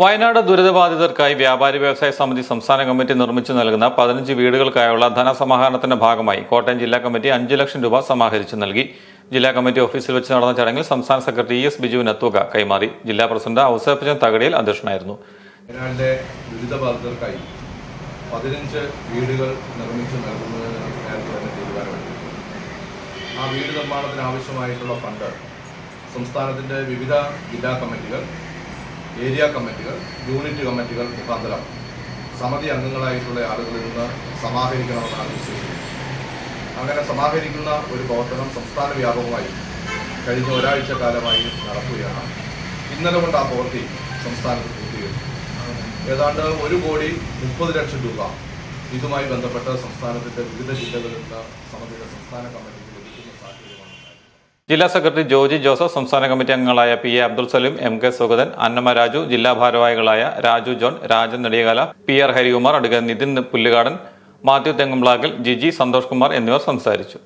വയനാട് ദുരിതബാധിതർക്കായി വ്യാപാരി വ്യവസായ സമിതി സംസ്ഥാന കമ്മിറ്റി നിർമ്മിച്ചു നൽകുന്ന 15 വീടുകൾക്കായുള്ള ധനസമാഹരണത്തിന്റെ ഭാഗമായി കോട്ടയം ജില്ലാ കമ്മിറ്റി 5 ലക്ഷം രൂപ സമാഹരിച്ചു നൽകി. ജില്ലാ കമ്മിറ്റി ഓഫീസിൽ വെച്ച് നടന്ന ചടങ്ങിൽ സംസ്ഥാന സെക്രട്ടറി ES ബിജുവിന് തുക കൈമാറി. ജില്ലാ പ്രസിഡന്റ് ഔസേപ്പച്ചൻ തകടിയിൽ അധ്യക്ഷനായിരുന്നു. വയനാട്ടിലെ ദുരിതബാധിതർക്കായി 15 വീടുകൾ നിർമ്മിച്ചു നൽകുന്നതിന് നേരത്തെ തന്നെ തീരുമാനമെടുത്തു. ആ വീട് നിർമ്മാണത്തിന് ആവശ്യമായിട്ടുള്ള ഫണ്ട് സംസ്ഥാനത്തിൻ്റെ വിവിധ ജില്ലാ കമ്മിറ്റികൾ, ഏരിയ കമ്മിറ്റികൾ, യൂണിറ്റ് കമ്മിറ്റികൾ മുഖാന്തരം സമിതി അംഗങ്ങളായിട്ടുള്ള ആളുകളിൽ നിന്ന് സമാഹരിക്കണമെന്നാണ് വിശ്വസിക്കുന്നത്. അങ്ങനെ സമാഹരിക്കുന്ന ഒരു പ്രവർത്തനം സംസ്ഥാന വ്യാപകമായി കഴിഞ്ഞ ഒരാഴ്ച കാലമായി നടക്കുകയാണ്. ഇന്നലെ കൊണ്ട് ആ പ്രവൃത്തി സംസ്ഥാനത്ത് പൂർത്തീകരിച്ചു. ഏതാണ്ട് 1,30,00,000 രൂപ ഇതുമായി ബന്ധപ്പെട്ട് സംസ്ഥാനത്തിൻ്റെ വിവിധ ജില്ലകളിൽ നിന്ന് സമിതിയുടെ സംസ്ഥാന കമ്മിറ്റിക്ക് ലഭിക്കുന്ന സാഹചര്യമാണ്. ജില്ലാ സെക്രട്ടറി ജോജി ജോസഫ്, സംസ്ഥാന കമ്മിറ്റി അംഗങ്ങളായ PA അബ്ദുൽ സലീം, MK സുഗതൻ, അന്നമ്മ രാജു, ജില്ലാ ഭാരവാഹികളായ രാജു ജോൺ, രാജൻ നെടിയകാല, PR ഹരികുമാർ, അഡ്വക്കേറ്റ് നിതിൻ പുല്ലുകാടൻ, മാത്യു തെങ്ങുംപ്ലാക്കൽ, ജിജി, സന്തോഷ് കുമാർ എന്നിവർ സംസാരിച്ചു.